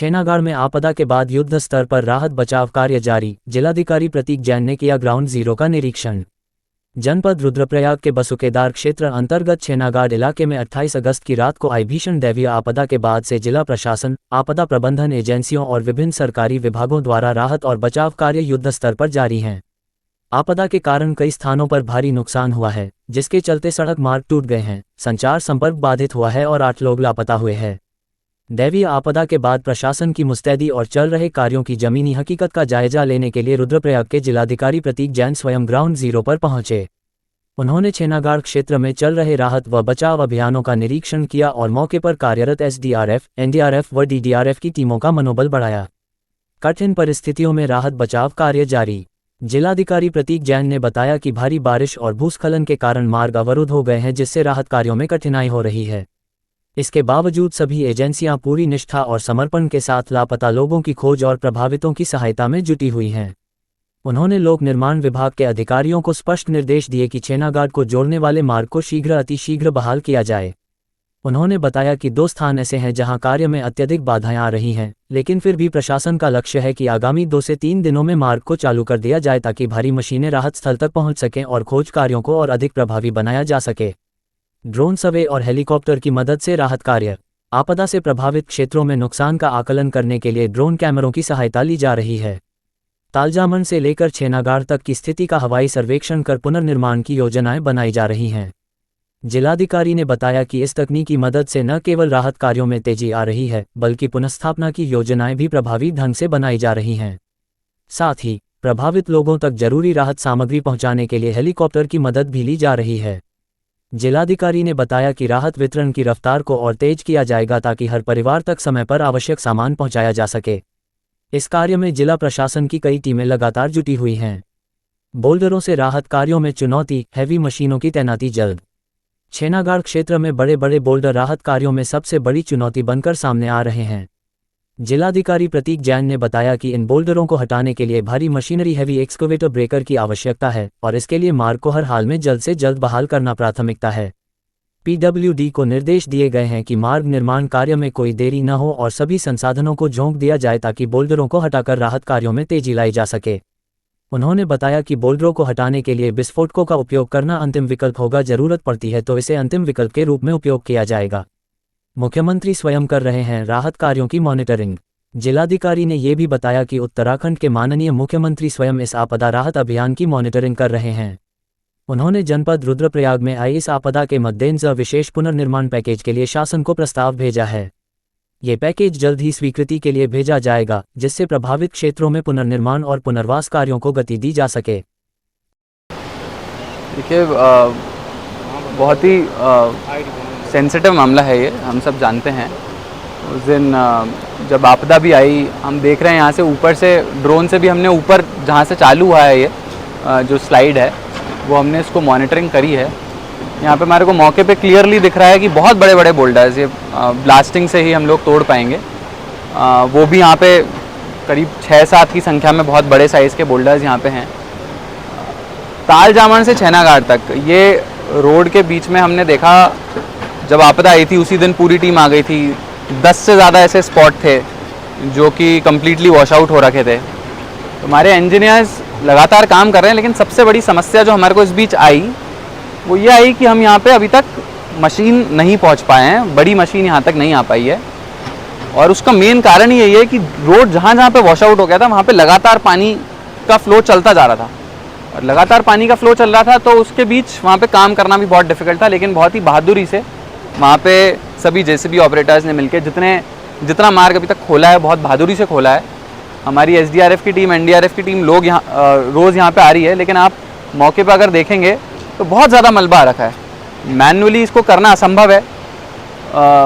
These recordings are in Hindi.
छेनागाड़ में आपदा के बाद युद्ध स्तर पर राहत बचाव कार्य जारी। जिलाधिकारी प्रतीक जैन ने किया ग्राउंड जीरो का निरीक्षण। जनपद रुद्रप्रयाग के बसुकेदार क्षेत्र अंतर्गत छेनागाड़ इलाके में 28 अगस्त की रात को आई भीषण दैवीय आपदा के बाद से जिला प्रशासन, आपदा प्रबंधन एजेंसियों और विभिन्न सरकारी विभागों द्वारा राहत और बचाव कार्य युद्ध स्तर पर जारी हैं। आपदा के कारण कई स्थानों पर भारी नुकसान हुआ है, जिसके चलते सड़क मार्ग टूट गए हैं, संचार संपर्क बाधित हुआ है और 8 लोग लापता हुए हैं। दैवीय आपदा के बाद प्रशासन की मुस्तैदी और चल रहे कार्यों की जमीनी हकीकत का जायजा लेने के लिए रुद्रप्रयाग के जिलाधिकारी प्रतीक जैन स्वयं ग्राउंड जीरो पर पहुंचे। उन्होंने छेनागाड़ क्षेत्र में चल रहे राहत व बचाव अभियानों का निरीक्षण किया और मौके पर कार्यरत एसडीआरएफ, एनडीआरएफ व डीडीआरएफ की टीमों का मनोबल बढ़ाया। कठिन परिस्थितियों में राहत बचाव कार्य जारी। जिलाधिकारी प्रतीक जैन ने बताया कि भारी बारिश और भूस्खलन के कारण मार्ग अवरुद्ध हो गए हैं, जिससे राहत कार्यों में कठिनाई हो रही है। इसके बावजूद सभी एजेंसियां पूरी निष्ठा और समर्पण के साथ लापता लोगों की खोज और प्रभावितों की सहायता में जुटी हुई हैं। उन्होंने लोक निर्माण विभाग के अधिकारियों को स्पष्ट निर्देश दिए कि छेनागाड़ को जोड़ने वाले मार्ग को अतिशीघ्र बहाल किया जाए। उन्होंने बताया कि 2 स्थान ऐसे हैं जहां कार्य में अत्यधिक बाधाएं आ रही हैं, लेकिन फिर भी प्रशासन का लक्ष्य है कि आगामी 2 से 3 दिनों में मार्ग को चालू कर दिया जाए ताकि भारी मशीनें राहत स्थल तक पहुंच सकें और खोज कार्यों को और अधिक प्रभावी बनाया जा सके। ड्रोन सर्वे और हेलीकॉप्टर की मदद से राहत कार्य। आपदा से प्रभावित क्षेत्रों में नुकसान का आकलन करने के लिए ड्रोन कैमरों की सहायता ली जा रही है। तालजामन से लेकर छेनागाड़ तक की स्थिति का हवाई सर्वेक्षण कर पुनर्निर्माण की योजनाएं बनाई जा रही हैं। जिलाधिकारी ने बताया कि इस तकनीकी मदद से न केवल राहत कार्यों में तेजी आ रही है, बल्कि पुनर्स्थापना की योजनाएं भी प्रभावी ढंग से बनाई जा रही हैं। साथ ही प्रभावित लोगों तक जरूरी राहत सामग्री पहुंचाने के लिए हेलीकॉप्टर की मदद भी ली जा रही है। जिलाधिकारी ने बताया कि राहत वितरण की रफ्तार को और तेज किया जाएगा ताकि हर परिवार तक समय पर आवश्यक सामान पहुंचाया जा सके। इस कार्य में जिला प्रशासन की कई टीमें लगातार जुटी हुई हैं। बोल्डरों से राहत कार्यों में चुनौती, हैवी मशीनों की तैनाती जल्द। छेनागाड़ क्षेत्र में बड़े बड़े बोल्डर राहत कार्यों में सबसे बड़ी चुनौती बनकर सामने आ रहे हैं। जिलाधिकारी प्रतीक जैन ने बताया कि इन बोल्डरों को हटाने के लिए भारी मशीनरी हैवी एक्सकवेटर ब्रेकर की आवश्यकता है और इसके लिए मार्ग को हर हाल में जल्द से जल्द बहाल करना प्राथमिकता है। पीडब्ल्यूडी को निर्देश दिए गए हैं कि मार्ग निर्माण कार्य में कोई देरी न हो और सभी संसाधनों को झोंक दिया जाए ताकि बोल्डरों को हटाकर राहत कार्यों में तेजी लाई जा सके। उन्होंने बताया कि बोल्डरों को हटाने के लिए विस्फोटकों का उपयोग करना अंतिम विकल्प होगा, जरूरत पड़ती है तो इसे अंतिम विकल्प के रूप में उपयोग किया जाएगा। मुख्यमंत्री स्वयं कर रहे हैं राहत कार्यों की मॉनिटरिंग। जिलाधिकारी ने यह भी बताया कि उत्तराखंड के माननीय मुख्यमंत्री स्वयं इस आपदा राहत अभियान की मॉनिटरिंग कर रहे हैं। उन्होंने जनपद रुद्रप्रयाग में आई इस आपदा के मद्देनजर विशेष पुनर्निर्माण पैकेज के लिए शासन को प्रस्ताव भेजा है। ये पैकेज जल्द ही स्वीकृति के लिए भेजा जाएगा, जिससे प्रभावित क्षेत्रों में पुनर्निर्माण और पुनर्वास कार्यों को गति दी जा सके। देखिए, बहुत ही सेंसिटिव मामला है ये, हम सब जानते हैं। उस दिन जब आपदा भी आई, हम देख रहे हैं यहाँ से ऊपर से ड्रोन से भी हमने ऊपर जहाँ से चालू हुआ है ये जो स्लाइड है वो हमने इसको मॉनिटरिंग करी है। यहाँ पे हमारे को मौके पे क्लियरली दिख रहा है कि बहुत बड़े बड़े बोल्डर्स ये ब्लास्टिंग से ही हम लोग तोड़ पाएंगे। वो भी यहाँ पे करीब 6-7 की संख्या में बहुत बड़े साइज़ के बोल्डर्स यहाँ पे हैं। तालजामन से छेनागाड़ तक ये रोड के बीच में हमने देखा, जब आपदा आई थी उसी दिन पूरी टीम आ गई थी। 10 से ज़्यादा ऐसे स्पॉट थे जो कि कम्प्लीटली वॉश आउट हो रखे थे। तो हमारे इंजीनियर्स लगातार काम कर रहे हैं, लेकिन सबसे बड़ी समस्या जो हमारे को इस बीच आई वो ये आई कि हम यहाँ पे अभी तक मशीन नहीं पहुँच पाए हैं, बड़ी मशीन यहाँ तक नहीं आ पाई है। और उसका मेन कारण यही है कि रोड जहाँ जहाँ पे वॉश आउट हो गया था वहाँ पे लगातार पानी का फ्लो चलता जा रहा था, और लगातार पानी का फ्लो चल रहा था तो उसके बीच वहाँ पे काम करना भी बहुत डिफ़िकल्ट था। लेकिन बहुत ही बहादुरी से वहाँ पे सभी जेसीबी ऑपरेटर्स ने मिलकर जितना मार्ग अभी तक खोला है बहुत बहादुरी से खोला है। हमारी एसडीआरएफ की टीम, एनडीआरएफ की टीम लोग यहाँ रोज़ यहाँ पे आ रही है, लेकिन आप मौके पे अगर देखेंगे तो बहुत ज़्यादा मलबा आ रखा है। मैन्युअली इसको करना असंभव है।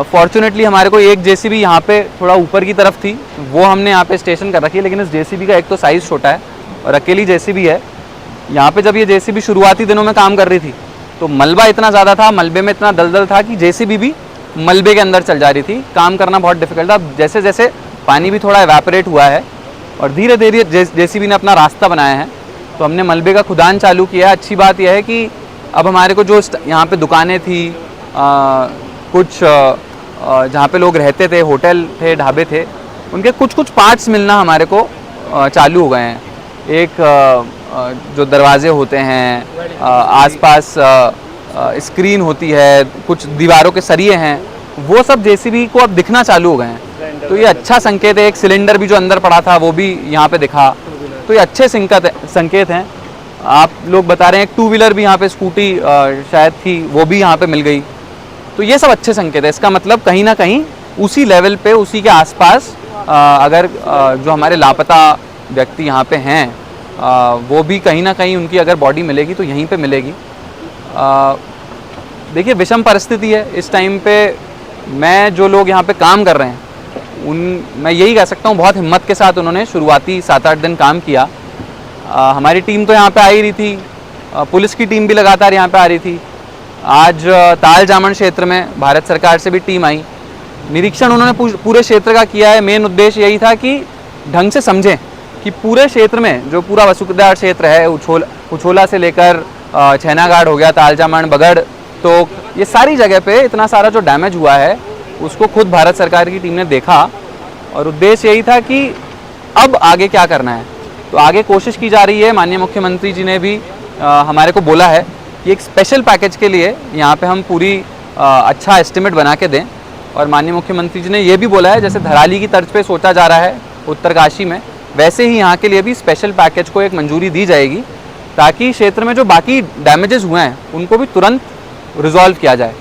फॉर्चुनेटली हमारे को एक जेसीबी यहाँ पे थोड़ा ऊपर की तरफ थी, वो हमने यहाँ पे स्टेशन कर रखी है। लेकिन इस जेसीबी का एक तो साइज़ छोटा है और अकेली जेसीबी है। यहाँ पे जब ये जेसीबी शुरुआती दिनों में काम कर रही थी तो मलबा इतना ज़्यादा था, मलबे में इतना दलदल था कि जेसीबी भी मलबे के अंदर चल जा रही थी। काम करना बहुत डिफिकल्ट था। जैसे जैसे पानी भी थोड़ा एवेपोरेट हुआ है और धीरे धीरे जेसीबी ने अपना रास्ता बनाया है, तो हमने मलबे का खुदान चालू किया है। अच्छी बात यह है कि अब हमारे को जो यहाँ पे दुकानें थी, कुछ जहाँ पे लोग रहते थे, होटल थे, ढाबे थे, उनके कुछ कुछ पार्ट्स मिलना हमारे को चालू हो गए हैं। एक जो दरवाजे होते हैं, आसपास स्क्रीन होती है, कुछ दीवारों के सरिये हैं, वो सब जेसीबी को अब दिखना चालू हो गए हैं। तो ये अच्छा संकेत है। एक सिलेंडर भी जो अंदर पड़ा था वो भी यहाँ पे दिखा, तो ये अच्छे संकेत हैं। आप लोग बता रहे हैं एक 2 व्हीलर भी यहाँ पे, स्कूटी शायद थी, वो भी यहाँ पे मिल गई। तो ये सब अच्छे संकेत है। इसका मतलब कहीं ना कहीं उसी लेवल पे, उसी के आसपास अगर जो हमारे लापता व्यक्ति यहाँ पे हैं, वो भी कहीं ना कहीं उनकी अगर बॉडी मिलेगी तो यहीं पे मिलेगी। देखिए विषम परिस्थिति है इस टाइम पे। मैं जो लोग यहाँ पे काम कर रहे हैं मैं यही कह सकता हूँ बहुत हिम्मत के साथ उन्होंने शुरुआती 7-8 दिन काम किया। हमारी टीम तो यहाँ पे आ ही रही थी, पुलिस की टीम भी लगातार यहाँ पे आ रही थी। आज ताल जामन क्षेत्र में भारत सरकार से भी टीम आई, निरीक्षण उन्होंने पूरे क्षेत्र का किया है। मेन उद्देश्य यही था कि ढंग से समझें कि पूरे क्षेत्र में जो पूरा वसुधार क्षेत्र है, उछोला से लेकर छैनागाड़ हो गया, ताल जामन, बगड़, तो ये सारी जगह पे इतना सारा जो डैमेज हुआ है उसको खुद भारत सरकार की टीम ने देखा और उद्देश्य यही था कि अब आगे क्या करना है। तो आगे कोशिश की जा रही है। माननीय मुख्यमंत्री जी ने भी हमारे को बोला है कि एक स्पेशल पैकेज के लिए यहाँ पे हम पूरी अच्छा एस्टिमेट बना के दें। और माननीय मुख्यमंत्री जी ने ये भी बोला है जैसे धराली की तर्ज पे सोचा जा रहा है उत्तरकाशी में, वैसे ही यहाँ के लिए भी स्पेशल पैकेज को एक मंजूरी दी जाएगी ताकि क्षेत्र में जो बाकी डैमेजेस हुए हैं उनको भी तुरंत रिजॉल्व किया जाए।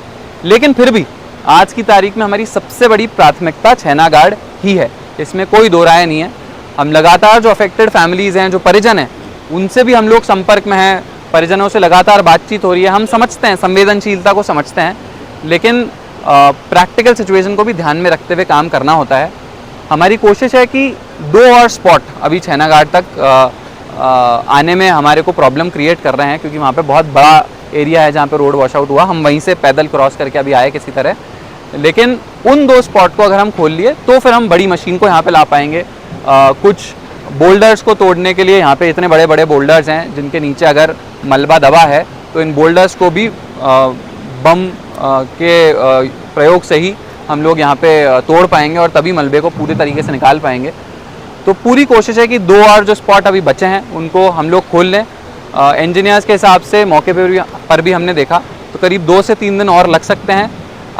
लेकिन फिर भी आज की तारीख में हमारी सबसे बड़ी प्राथमिकता छैनागाड़ ही है, इसमें कोई दो राय नहीं है। हम लगातार जो अफेक्टेड फैमिलीज़ हैं, जो परिजन हैं, उनसे भी हम लोग संपर्क में हैं, परिजनों से लगातार बातचीत हो रही है। हम समझते हैं, संवेदनशीलता को समझते हैं, लेकिन प्रैक्टिकल सिचुएशन को भी ध्यान में रखते हुए काम करना होता है। हमारी कोशिश है कि 2 और स्पॉट अभी छैनागाड़ तक आने में हमारे को प्रॉब्लम क्रिएट कर रहे हैं, क्योंकि वहाँ पे बहुत बड़ा एरिया है जहाँ पे रोड वॉश आउट हुआ। हम वहीं से पैदल क्रॉस करके अभी आए किसी तरह, लेकिन उन 2 स्पॉट को अगर हम खोल लिए तो फिर हम बड़ी मशीन को यहाँ पे ला पाएंगे। कुछ बोल्डर्स को तोड़ने के लिए यहाँ पे इतने बड़े बड़े बोल्डर्स हैं जिनके नीचे अगर मलबा दबा है, तो इन बोल्डर्स को भी बम के प्रयोग से ही हम लोग यहाँ पे तोड़ पाएंगे और तभी मलबे को पूरे तरीके से निकाल पाएंगे। तो पूरी कोशिश है कि 2 और जो स्पॉट अभी बचे हैं उनको हम लोग खोल लें। इंजीनियर्स के हिसाब से मौके पर भी हमने देखा तो करीब 2 से 3 दिन और लग सकते हैं।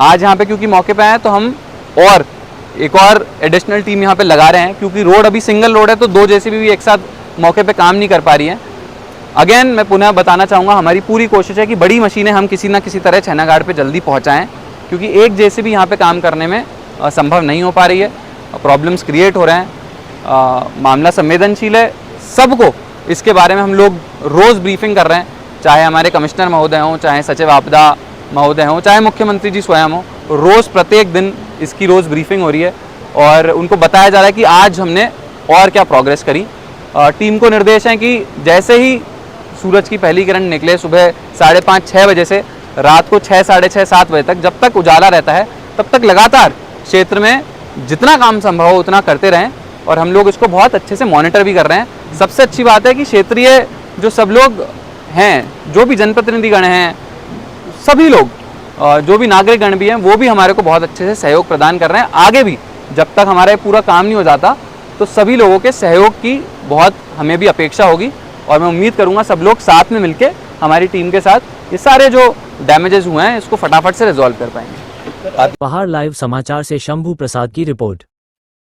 आज यहाँ पे क्योंकि मौके पे आए तो हम और एक और एडिशनल टीम यहाँ पे लगा रहे हैं, क्योंकि रोड अभी सिंगल रोड है तो 2 जेसीबी भी एक साथ मौके पे काम नहीं कर पा रही हैं। अगेन मैं पुनः बताना चाहूँगा, हमारी पूरी कोशिश है कि बड़ी मशीनें हम किसी ना किसी तरह छैनागाड़ पे जल्दी पहुँचाएँ, क्योंकि एक जेसीबी यहाँ पे काम करने में संभव नहीं हो पा रही है, प्रॉब्लम्स क्रिएट हो रहे हैं। मामला संवेदनशील है, सबको इसके बारे में हम लोग रोज़ ब्रीफिंग कर रहे हैं, चाहे हमारे कमिश्नर महोदय हों, चाहे सचिव आपदा महोदय हों, चाहे मुख्यमंत्री जी स्वयं हों। रोज़ प्रत्येक दिन इसकी रोज़ ब्रीफिंग हो रही है और उनको बताया जा रहा है कि आज हमने और क्या प्रोग्रेस करी। टीम को निर्देश है कि जैसे ही सूरज की पहली किरण निकले सुबह 5:30-6 बजे से रात को 6, 6:30, 7 बजे तक, जब तक उजाला रहता है तब तक लगातार क्षेत्र में जितना काम संभव हो उतना करते रहें। और हम लोग इसको बहुत अच्छे से मॉनिटर भी कर रहे हैं। सबसे अच्छी बात है कि क्षेत्रीय जो सब लोग हैं, जो भी जनप्रतिनिधिगण हैं, सभी लोग, जो भी नागरिकगण भी हैं, वो भी हमारे को बहुत अच्छे से सहयोग प्रदान कर रहे हैं। आगे भी जब तक हमारा पूरा काम नहीं हो जाता तो सभी लोगों के सहयोग की बहुत हमें भी अपेक्षा होगी और मैं उम्मीद करूंगा सब लोग साथ में मिलके हमारी टीम के साथ ये सारे जो डैमेजेस हुए हैं इसको फटाफट से रिजॉल्व कर पाएंगे। पहाड़ लाइव समाचार से शंभू प्रसाद की रिपोर्ट।